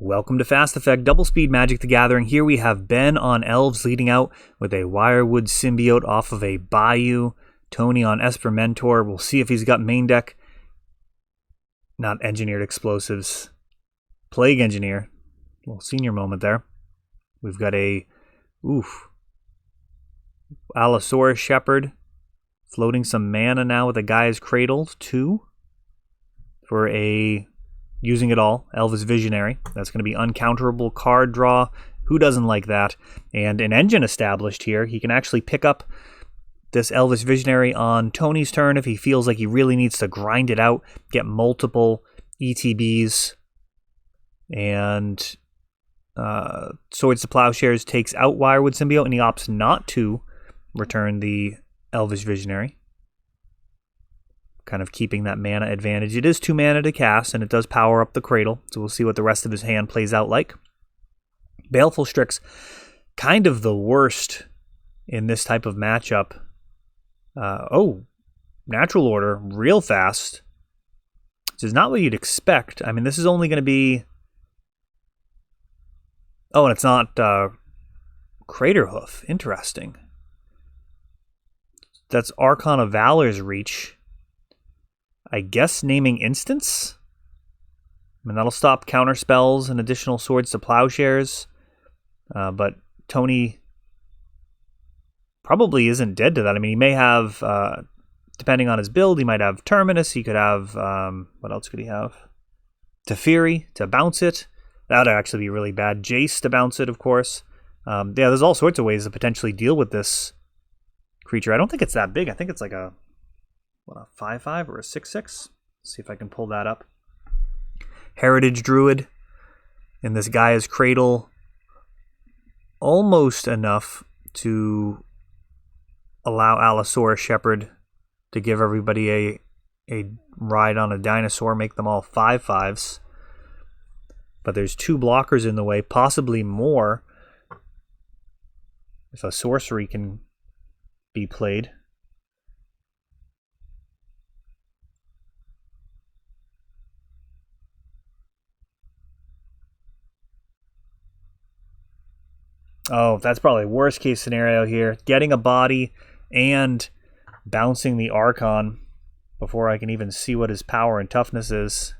Welcome to Fast Effect Double Speed Magic the Gathering. Here we have Ben on Elves leading out with a Wirewood Symbiote off of a Bayou. Tony on Esper Mentor. We'll see if he's got main deck. Not Engineered Explosives. Plague Engineer. Little senior moment there. We've got a Allosaurus Shepherd. Floating some mana now with a Gaia's Cradle. 2. For a... using it all, ELVES Visionary. That's going to be uncounterable card draw. Who doesn't like that? And an engine established here. He can actually pick up this ELVES Visionary on Tony's turn if he feels like he really needs to grind it out, get multiple ETBs. And Swords to Plowshares takes out Wirewood Symbiote, and he opts not to return the ELVES Visionary. Kind of keeping that mana advantage. It is 2 mana to cast, and it does power up the Cradle, so we'll see what the rest of his hand plays out like. Baleful Strix, kind of the worst in this type of matchup. Natural Order, real fast. Which is not what you'd expect. I mean, this is only going to be... Oh, and it's not Craterhoof. Interesting. That's Archon of Valor's reach. I guess naming instance? I mean, that'll stop counter spells and additional Swords to Plowshares. But Tony probably isn't dead to that. I mean, he may have, depending on his build, he might have Terminus. He could have, what else could he have? Teferi to bounce it. That would actually be really bad. Jace to bounce it, of course. Yeah, there's all sorts of ways to potentially deal with this creature. I don't think it's that big. I think it's like a 5/5 or a 6/6? See if I can pull that up. Heritage Druid. And this Gaia's Cradle. Almost enough to allow Allosaurus Shepherd to give everybody a ride on a dinosaur, make them all 5/5s. But there's 2 blockers in the way, possibly more if a sorcery can be played. Oh, that's probably worst case scenario here. Getting a body and bouncing the Archon before I can even see what his power and toughness is.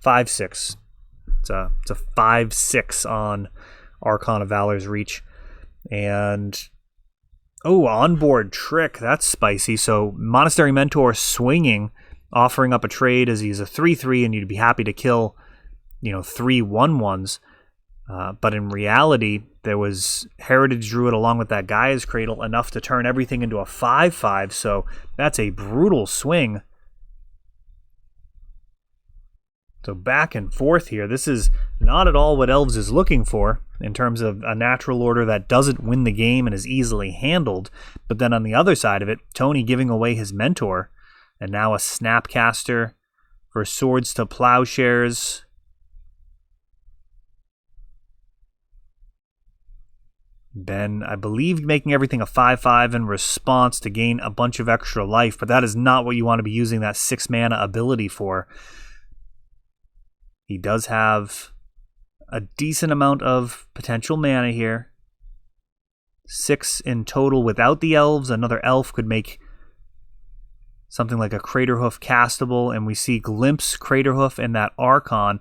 (5/6). It's a 5/6 on Archon of Valor's reach. And onboard trick. That's spicy. So Monastery Mentor swinging, offering up a trade as he's a 3/3, and you'd be happy to kill, 3 1/1s. But in reality, there was Heritage Druid along with that Gaia's Cradle enough to turn everything into a 5/5. So that's a brutal swing. So back and forth here. This is not at all what Elves is looking for in terms of a natural order that doesn't win the game and is easily handled. But then on the other side of it, Tony giving away his mentor. And now a Snapcaster for Swords to Plowshares. Ben, I believe, making everything a 5/5 in response to gain a bunch of extra life, but that is not what you want to be using that 6 mana ability for. He does have a decent amount of potential mana here. 6 in total without the elves. Another elf could make something like a Craterhoof castable, and we see Glimpse Craterhoof and that Archon.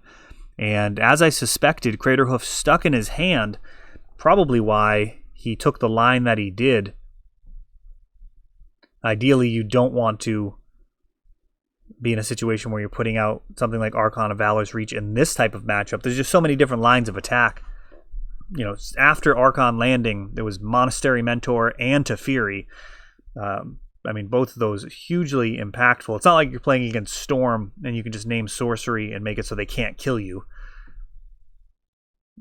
And as I suspected, Craterhoof stuck in his hand, probably why he took the line that he did. Ideally, you don't want to be in a situation where you're putting out something like Archon of Valor's Reach in this type of matchup. There's just so many different lines of attack. After Archon landing, there was Monastery Mentor and Teferi. I mean, both of those hugely impactful. It's not like you're playing against Storm and you can just name sorcery and make it so they can't kill you.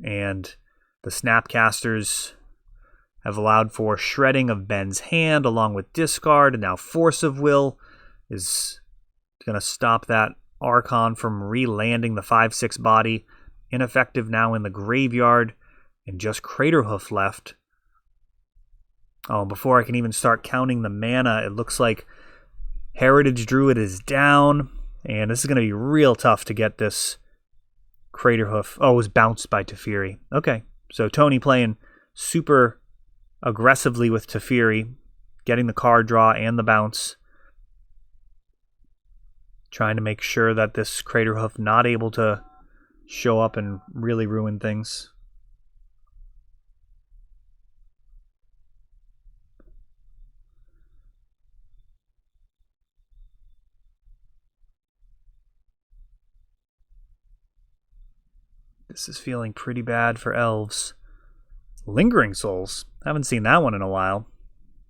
And the Snapcasters have allowed for shredding of Ben's hand along with discard, and now Force of Will is going to stop that Archon from re-landing the 5/6 body. Ineffective now in the graveyard, and just Craterhoof left. Oh, before I can even start counting the mana, it looks like Heritage Druid is down, and this is going to be real tough to get this Craterhoof. Oh, it was bounced by Teferi. Okay, so Tony playing super aggressively with Teferi, getting the card draw and the bounce. Trying to make sure that this Craterhoof not able to show up and really ruin things. This is feeling pretty bad for elves. Lingering Souls. Haven't seen that one in a while.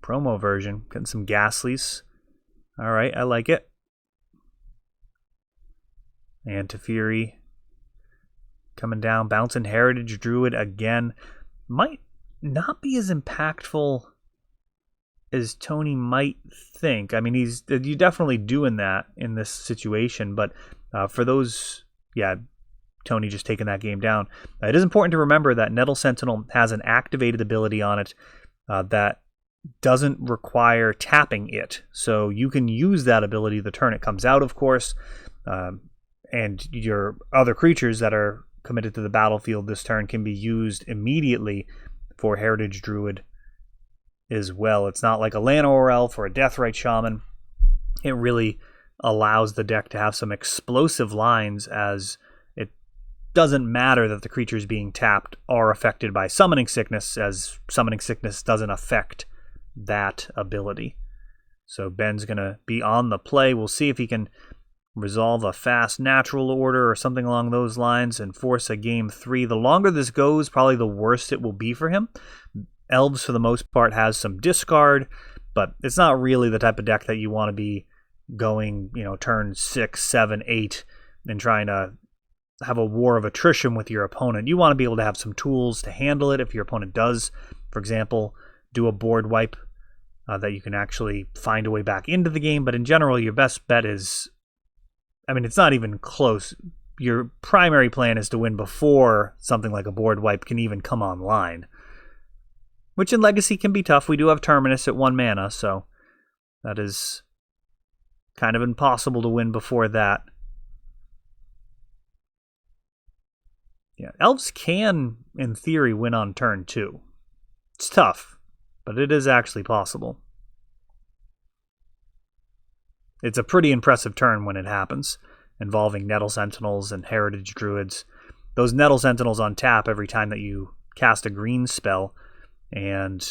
Promo version. Getting some Ghastlies. Alright, I like it. And Teferi coming down. Bouncing Heritage Druid again. Might not be as impactful as Tony might think. I mean, you're definitely doing that in this situation. But for those... Yeah, Tony just taking that game down. It is important to remember that Nettle Sentinel has an activated ability on it that doesn't require tapping it. So you can use that ability the turn it comes out, of course. And your other creatures that are committed to the battlefield this turn can be used immediately for Heritage Druid as well. It's not like a Llanowar Elf or a Deathrite Shaman. It really allows the deck to have some explosive lines, as it doesn't matter that the creatures being tapped are affected by Summoning Sickness, as Summoning Sickness doesn't affect that ability. So Ben's going to be on the play. We'll see if he can resolve a fast natural order or something along those lines and force a game 3. The longer this goes, probably the worse it will be for him. Elves, for the most part, has some discard, but it's not really the type of deck that you want to be going, turn 6, 7, 8 and trying to have a war of attrition with your opponent. You want to be able to have some tools to handle it if your opponent does, for example, do a board wipe that you can actually find a way back into the game. But in general, your best bet is, it's not even close. Your primary plan is to win before something like a board wipe can even come online, which in Legacy can be tough. We do have Terminus at 1 mana, so that is kind of impossible to win before that. Yeah, Elves can, in theory, win on turn 2. It's tough, but it is actually possible. It's a pretty impressive turn when it happens, involving Nettle Sentinels and Heritage Druids. Those Nettle Sentinels on tap every time that you cast a green spell, and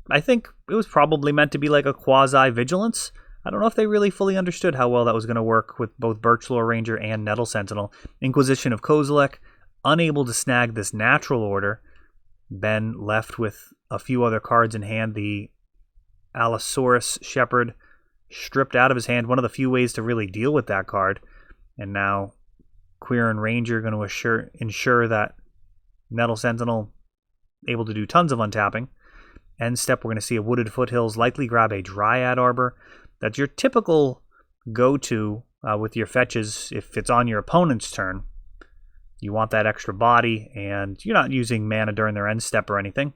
I think it was probably meant to be like a quasi-vigilance. I don't know if they really fully understood how well that was going to work with both Birchlore Ranger and Nettle Sentinel. Inquisition of Kozilek, unable to snag this natural order. Ben left with a few other cards in hand. The Allosaurus Shepherd stripped out of his hand, one of the few ways to really deal with that card. And now Quirion Ranger going to ensure that Nettle Sentinel able to do tons of untapping. End step, we're going to see a Wooded Foothills, likely grab a Dryad Arbor. That's your typical go-to with your fetches if it's on your opponent's turn. You want that extra body, and you're not using mana during their end step or anything.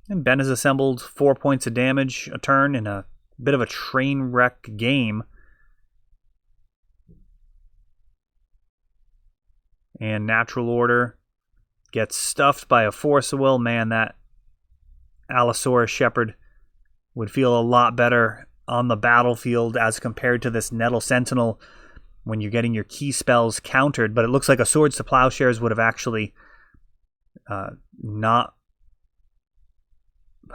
And Ben has assembled 4 points of damage a turn in a bit of a train wreck game. And Natural Order gets stuffed by a Force of Will. Man, that Allosaurus Shepherd would feel a lot better on the battlefield as compared to this Nettle Sentinel when you're getting your key spells countered. But it looks like a Swords to Plowshares would have actually not...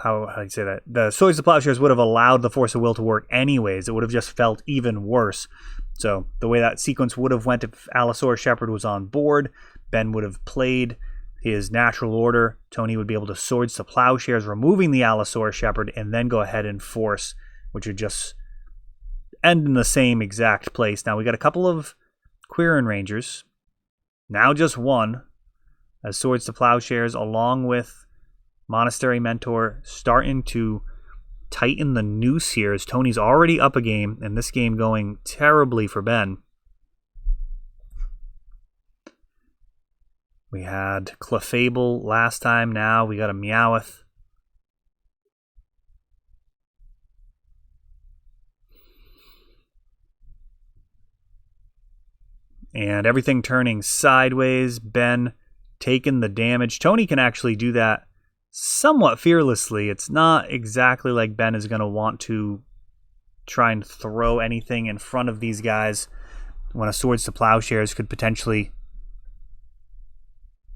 How do you say that? The Swords to Plowshares would have allowed the Force of Will to work anyways. It would have just felt even worse. So the way that sequence would have went if Allosaurus Shepherd was on board, Ben would have played his Natural Order. Tony would be able to Swords to Plowshares, removing the Allosaurus Shepherd, and then go ahead and force, which would just end in the same exact place. Now we got a couple of Quirion Rangers. Now just one, as Swords to Plowshares along with Monastery Mentor starting to tighten the noose here, as Tony's already up a game, and this game going terribly for Ben. We had Clefable last time. Now we got a Meowth. and everything turning sideways. Ben taking the damage. Tony can actually do that somewhat fearlessly. It's not exactly like Ben is going to want to try and throw anything in front of these guys when a Swords to Plowshares could potentially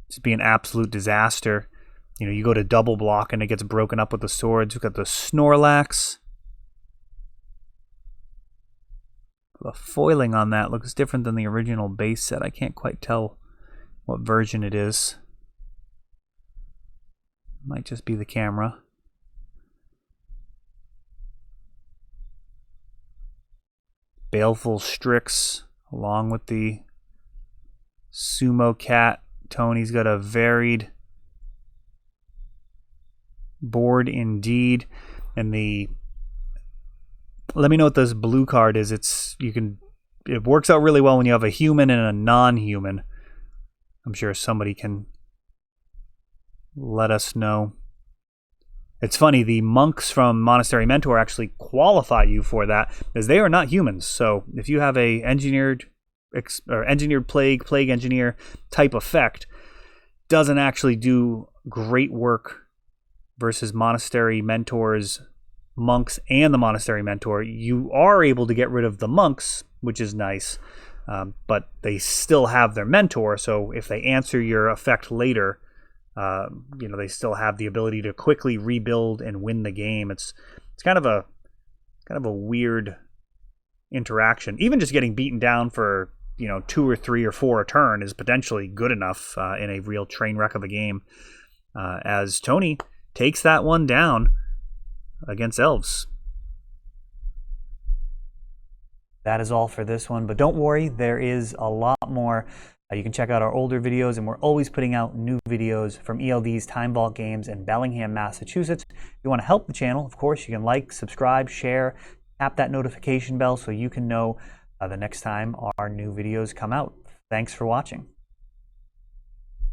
just be an absolute disaster. You know, you go to double block and it gets broken up with the swords. We've got the Snorlax. The foiling on that looks different than the original base set. I can't quite tell what version it is. Might just be the camera. Baleful Strix along with the Sumo Cat. Tony's got a varied board indeed. And the let me know what this blue card is. It works out really well when you have a human and a non-human. I'm sure somebody can let us know. It's funny, the monks from Monastery Mentor actually qualify you for that, as they are not humans. So if you have a engineered plague engineer type effect, doesn't actually do great work versus Monastery Mentors, monks, and the Monastery Mentor. You are able to get rid of the monks, which is nice, but they still have their mentor. So if they answer your effect later, they still have the ability to quickly rebuild and win the game. It's kind of a weird interaction. Even just getting beaten down for 2 or 3 or 4 a turn is potentially good enough in a real train wreck of a game. As Tony takes that one down against Elves. That is all for this one, but don't worry, there is a lot more. You can check out our older videos, and we're always putting out new videos from ELD's Time Vault Games in Bellingham, Massachusetts. If you want to help the channel, of course, you can like, subscribe, share, tap that notification bell so you can know the next time our new videos come out. Thanks for watching.